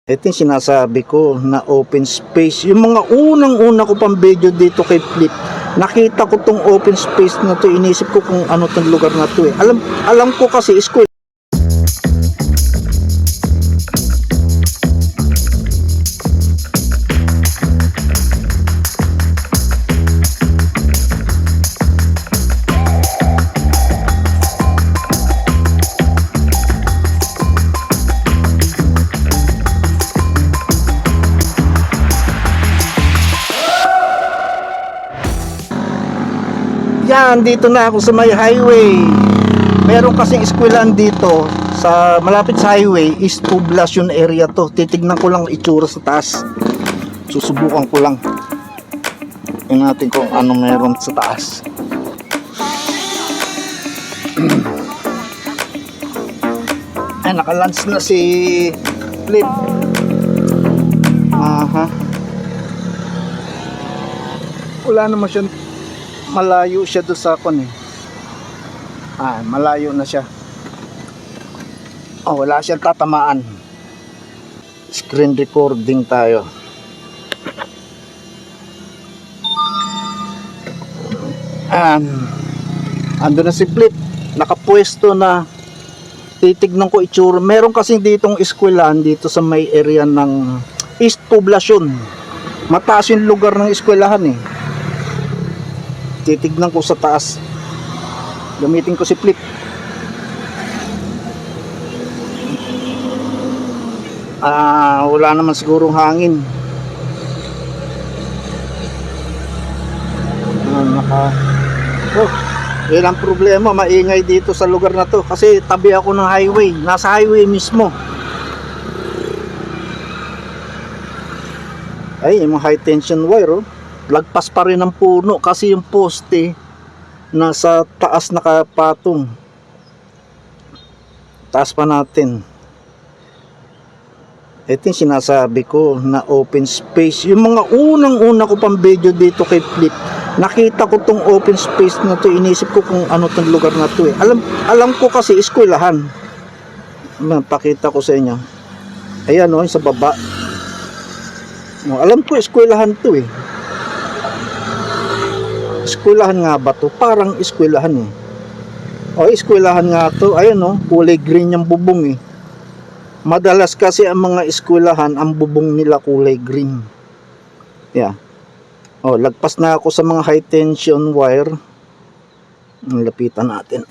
Ito yung sinasabi ko na open space. Yung mga unang-una ko pang video dito kay Flip, nakita ko tong open space na to, inisip ko kung ano tong lugar na to eh. Alam ko kasi school. Yan, dito na ako sa may highway. Meron kasing eskwelahan dito sa malapit sa highway, East Poblacion area to. Titignan ko lang itsura sa taas. Susubukan ko lang. Tingnan natin kung ano meron sa taas. Ay, nakalunch na si Flip. Aha. Wala naman siya. Malayo siya doon sa kon eh. Malayo na siya. Wala siyang tatamaan. Screen recording tayo. Ando na si Flip. Nakapwesto na. Titignan ko itsura. Meron kasing ditong eskwelahan dito sa may area ng East Poblacion. Mataas yung lugar ng eskwelahan eh. Titignan ko sa taas. Gamitin ko si Flip. Wala naman sigurong hangin. Yan ang problema, maingay dito sa lugar na to kasi tabi ako ng highway, nasa highway mismo. Ay, yung high tension wire lagpas pa rin ang puno kasi yung poste nasa taas nakapatong. Taas pa natin. Ito yung sinasabi ko na open space. Yung mga unang-una ko pang video dito kay Flip, nakita ko tong open space na to, inisip ko kung ano tong lugar na to eh. Alam ko kasi eskwelahan. Pakita ko sa inyo. Ayan sa baba. Alam ko eskwelahan to eh. Eskwelahan nga ba to? Parang eskwelahan eh. Eskwelahan nga to. Ayun kulay green yung bubong eh. Madalas kasi ang mga eskwelahan, ang bubong nila kulay green. Yeah. Lagpas na ako sa mga high tension wire. Lapitan natin.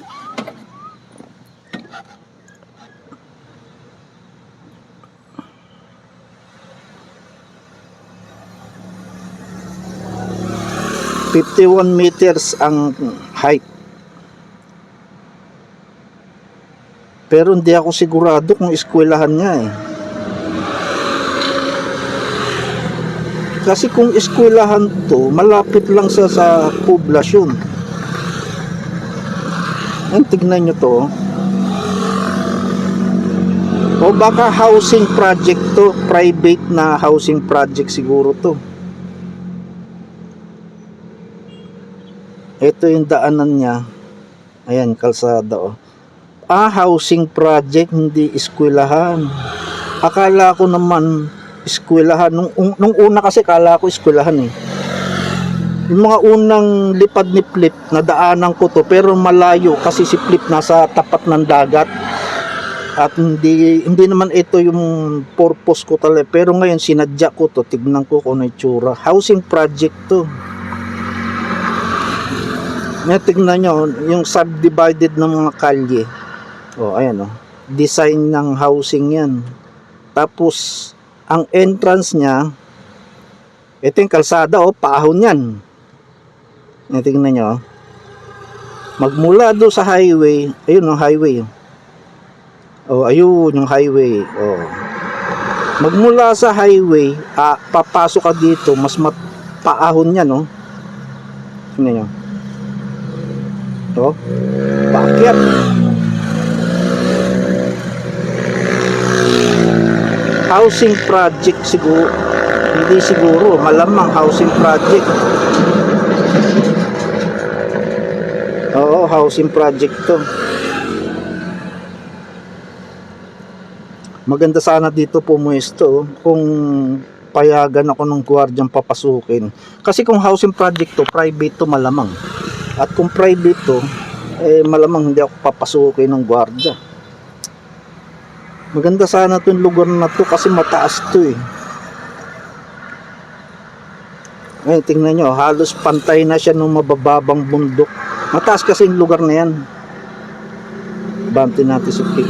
...51 meters ang height. Pero hindi ako sigurado kung eskwelahan niya eh. Kasi kung eskwelahan to, malapit lang sa poblasyon. Tignan nyo to. O baka housing project to, private na housing project siguro to. Ito yung daanan niya. Ayan, kalsada housing project, hindi eskwelahan. Akala ko naman eskwelahan. Nung una kasi akala ko eskwelahan eh. Yung mga unang lipad ni Flip, nadaanan ko to, pero malayo kasi si Flip nasa tapat ng dagat. At hindi naman ito yung purpose ko talaga. Pero ngayon sinadya ko to, tignan ko kung ano itsura. Housing project to. Tignan nyo yung subdivided ng mga kalye. Ayan design ng housing yan. Tapos ang entrance nya, ito yung kalsada paahon yan. Tingnan nyo magmula do sa highway. Ayun highway. Ayun yung highway. Magmula sa highway, papasok ka dito, mas paahon yan tingnan nyo paakyat. Housing project siguro. Hindi siguro, malamang housing project. Housing project to. Maganda sana dito pumuesto kung payagan ako ng gwardyang papasukin. Kasi kung housing project to, private to malamang. At kung private to, malamang hindi ako papasukin ng gwardya. Maganda sana itong lugar na to kasi mataas to eh. Ay, tingnan nyo, halos pantay na siya ng mabababang bundok. Mataas kasi yung lugar na yan. Bante natin si Pick.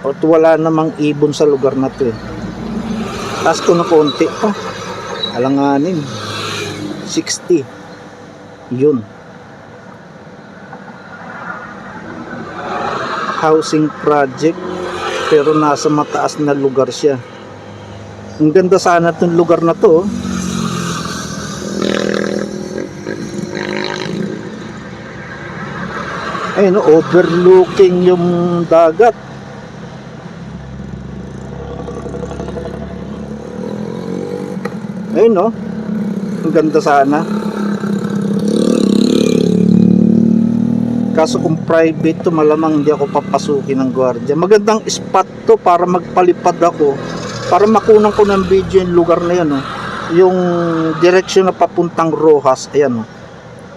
At wala namang ibon sa lugar na to eh. Taas ko na konti pa. Alanganin. 60. Yun. Housing project. Pero nasa mataas na lugar siya. Ang ganda sana itong lugar na to. Ayun, overlooking yung dagat. Ayun no, ang ganda sana. Kaso kung private to, malamang hindi ako papasukin ng gwardiya. Magandang spot to para magpalipad ako, para makunan ko ng video yung lugar na yan, no? Yung direksyon na papuntang Rojas. Ayan, no?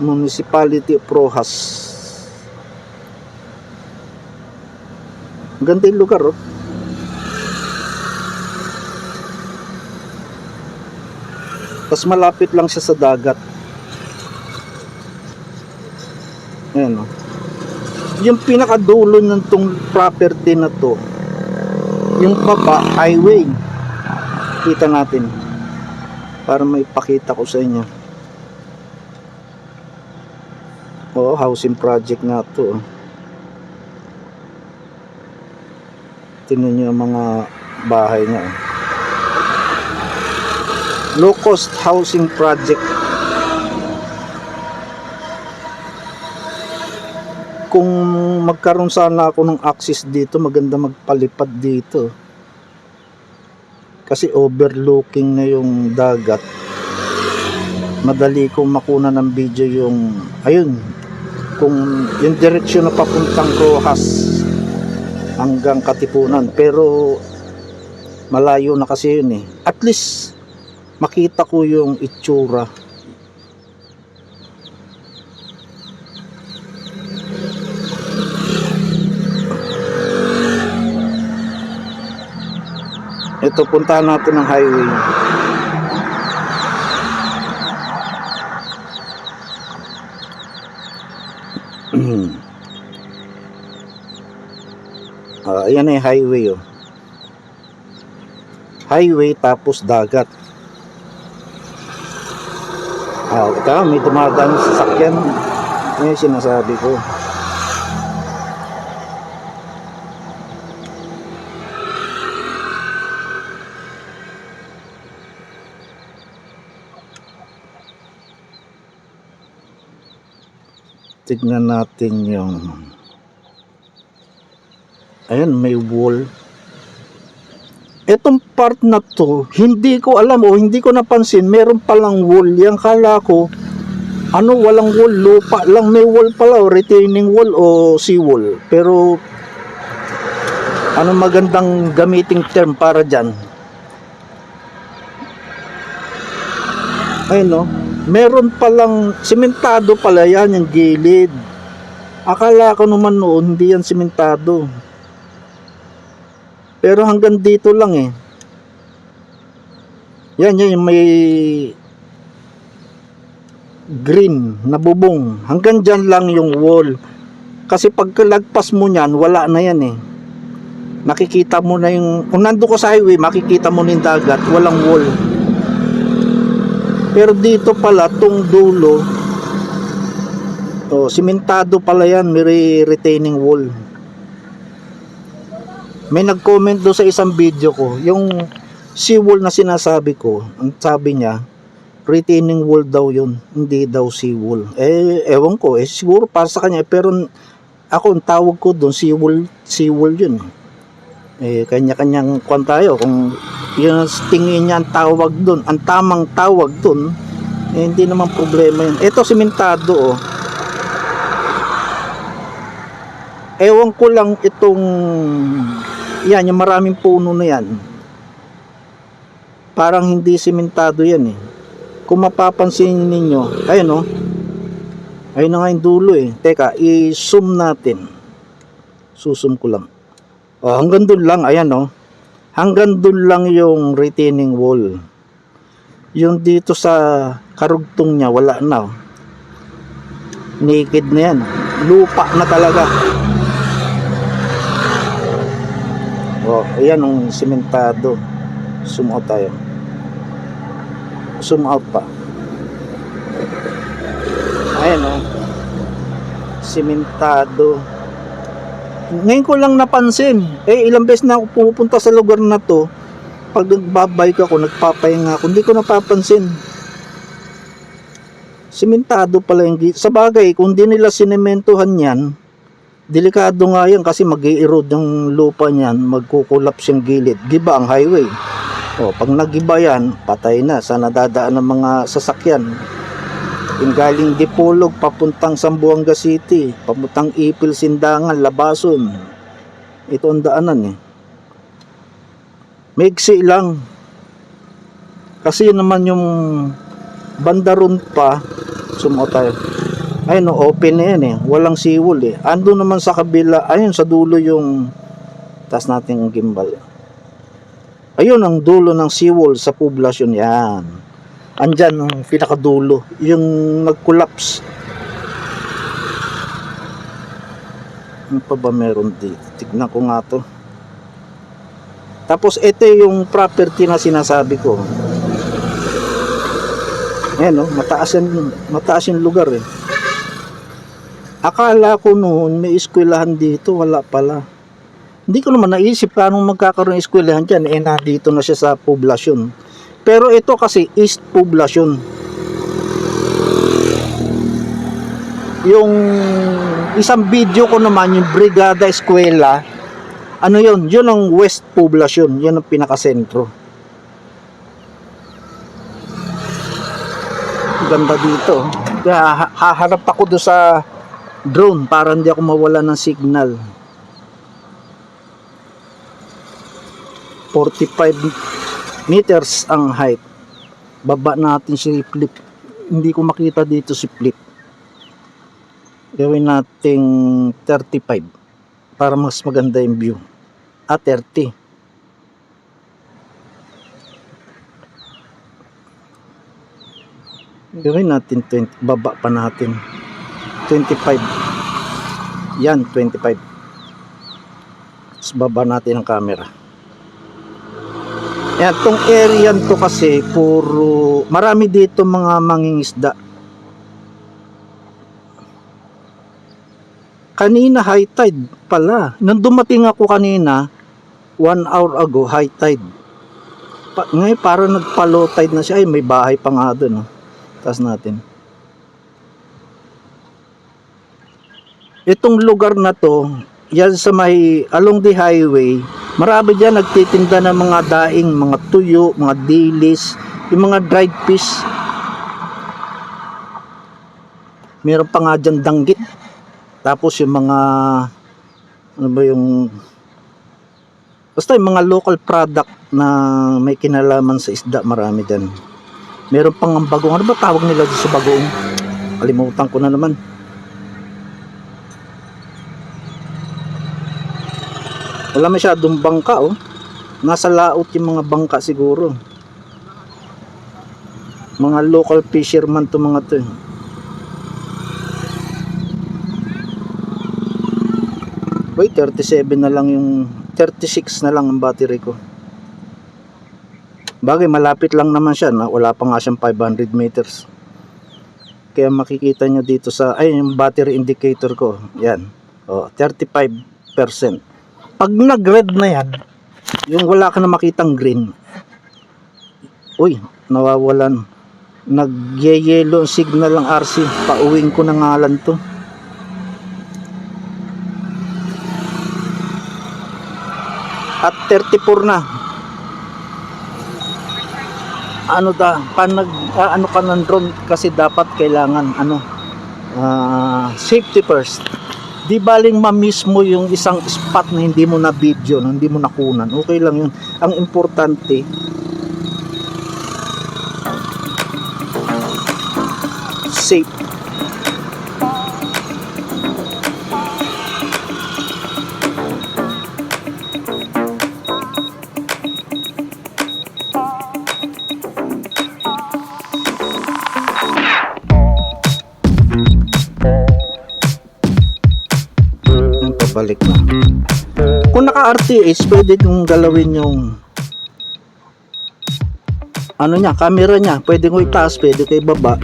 Municipality of Rojas. Ganda yung lugar, oh. Tapos malapit lang siya sa dagat. Ayan, oh. Yung pinakadulo ng tong property na to, yung baba, highway. Kita natin. Para maipakita ko sa inyo. Oo, housing project nga to. Tingnan nyo yung mga bahay niya. Low cost housing project. Kung magkaroon sana ako ng access dito, maganda magpalipad dito. Kasi overlooking na yung dagat. Madali kong makuna ng video yung, ayun, kung yung direksyon na papuntang Rojas hanggang Katipunan. Pero malayo na kasi yun eh. At least makita ko yung itsura. Ito, puntahan natin ng highway. Ayan na yung highway, oh. Highway tapos dagat. Ito, may dumadaan sa sasakyan. Yan yung sinasabi ko. Tignan natin yung, ayan, may wall. Etong part na to, hindi ko alam o hindi ko napansin, meron palang wall. Yang kala ko, ano, walang wall, lupa lang. May wall pala, o retaining wall o seawall. Pero, ano magandang gamiting term para dyan? Ayun, no? Meron palang, simentado pala yan, yung gilid. Akala ko naman noon, hindi yan simentado. Pero hanggang dito lang eh. Yan yung may green na bubong. Hanggang dyan lang yung wall. Kasi pagkalagpas mo nyan, wala na yan eh. Makikita mo na yung, kung nandun ko sa highway, makikita mo na yung dagat, walang wall. Pero dito pala, tong dulo, simentado pala yan, may retaining wall. May nag-comment do sa isang video ko, yung seawall na sinasabi ko, ang sabi niya, retaining wall daw yun, hindi daw seawall. Ewan ko, siguro para sa kanya, pero ako, ang tawag ko doon, seawall yun. Kanya-kanyang kwan tayo, kung yun tingin niya ang tawag doon, ang tamang tawag doon, hindi naman problema yun. Ito, simentado, oh. Ewan ko lang itong Yan, yung maraming puno na yan. Parang hindi simentado yan eh. Kung mapapansin ninyo, ayun oh. Ayun na nga yung dulo eh. Teka, i-zoom natin. Susum ko lang. Oh, hanggang dun lang, ayan oh. Hanggang dun lang yung retaining wall. Yung dito sa karugtong niya, wala na oh. Naked na yan. Lupa na talaga. Oh, ayan ang simentado. Zoom out tayo. Zoom out pa. Ayan oh. Simentado. Ngayon ko lang napansin. Ilang beses na ako pumupunta sa lugar na to. Pag nagbabike ako, nagpapahinga ako, hindi ko napapansin. Simentado pala yung gilid. Sa bagay, kung di nila sinementohan yan, delikado nga yan kasi mag-i-erode yung lupa niyan, magkukulaps yung gilid. Giba ang highway. O, pag nagiba yan, patay na sa nadadaan ng mga sasakyan. Yung galing Dipolog, papuntang Zamboanga City, papuntang Ipil, Sindangan, Labason. Ito ang daanan eh. Maigsi lang. Kasi yun naman yung bandaron pa, sumo tayo. Ayun, open na yan eh. Walang seawall eh. Ando naman sa kabila, ayun sa dulo yung taas natin ang gimbal. Ayun ang dulo ng seawall sa poblasyon yan. Andyan ang pinakadulo, yung nag-collapse. Ano pa ba meron dito? Tignan ko nga to. Tapos ito yung property na sinasabi ko. Ayan oh, mataas yung lugar eh. Akala ko noon may eskwelahan dito, wala pala. Hindi ko naman naisip paano magkakaroon ng eskwelahan dyan. Nandito na siya sa poblasyon. Pero ito kasi East Poblasyon. Yung isang video ko naman, yung Brigada Eskwela, ano yun? Yun ang West Poblasyon. Yun ang pinakasentro. Ganda dito. Kaya haharap ako doon sa drone para hindi ako mawala ng signal. 45 meters ang height. Baba natin si Flip. Hindi ko makita dito si Flip. Gawin nating 35 para mas maganda yung view. 30. Gawin natin 20. Baba pa natin 25. Yan, 25. Tapos baba natin ang camera. Yan, tong area to kasi puro, marami dito mga mangingisda. Kanina high tide pala. Nung dumating ako kanina 1 hour ago, high tide. Ngayon parang nagpa-low tide na siya. Ay, may bahay pa nga doon. Oh. Taas natin. Itong lugar na to, yan sa may along the highway, marami dyan nagtitinda ng mga daing, mga tuyo, mga dilis, yung mga dried fish. Meron pa nga dyan danggit. Tapos yung mga, ano ba yung, basta yung mga local product na may kinalaman sa isda, marami dyan. Meron pang ang bagong, ano ba tawag nila sa bagong? Kalimutan ko na naman. Wala masyadong bangka oh. Nasa laot yung mga bangka siguro. Mga local fisherman to mga to. Wait, 37 na lang yung 36 na lang ang battery ko. Bagay malapit lang naman siya, na wala pa nga siyang 500 meters. Kaya makikita nyo dito sa yung battery indicator ko. Yan. Oh, 35%. Pag nag-red na yan, yung wala ka na makitang green, uy, nawawalan. Nag-yellow signal ang RC. Pauwing ko na ngalan to. At 34 na. Ano da, ano ka ng drone kasi dapat kailangan safety first. Di baling ma-miss mo yung isang spot na hindi mo na video, no? Hindi mo nakunan. Okay lang yun. Ang importante, safe. Balik na. Kung naka-RTH, pwede kong galawin yung ano niya, camera niya. Pwede ko itaas, pwede ko ibaba.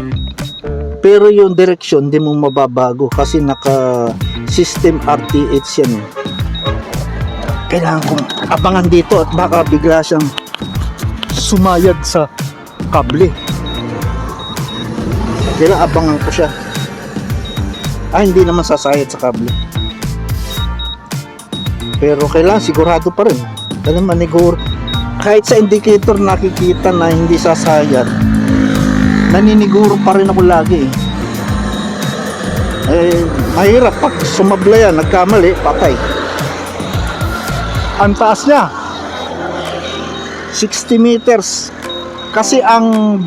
Pero yung direction, di mo mababago kasi naka-system RTH yan. Kailangan kong abangan dito at baka bigla siyang sumayad sa kable. Kailangan abangan ko siya. Hindi naman sasayad sa kable. Pero kailangan sigurado pa rin. Dahil maniguro, kahit sa indicator nakikita na hindi sasayad, naniniguro pa rin ako lagi. Mahirap pag sumabla yan, nagkamali, patay. Ang taas niya 60 meters. Kasi ang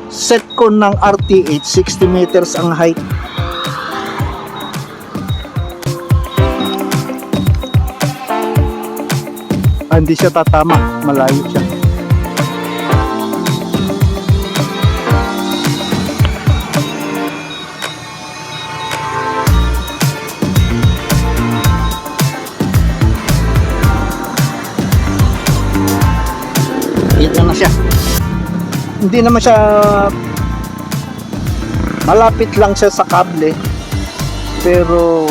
set ko ng RTH 60 meters ang height. Hindi siya tatama, malayo siya. Ito na siya. Hindi naman siya malapit lang siya sa kable, pero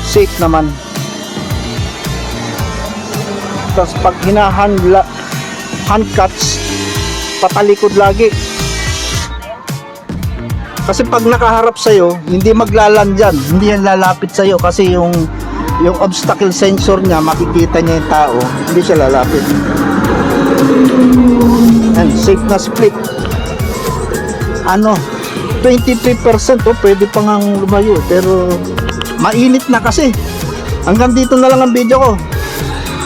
safe naman. Tapos pag hand cuts, patalikod lagi. Kasi pag nakaharap sa'yo, hindi maglalan dyan. Hindi yan lalapit sa'yo kasi yung obstacle sensor niya, makikita niya yung tao. Hindi siya lalapit. And safe na split. 23% pwede pa ngang lumayo. Pero mainit na kasi. Hanggang dito na lang ang video ko.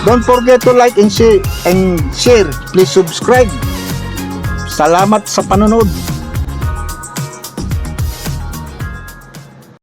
Don't forget to like and share. Please subscribe. Salamat sa panonood.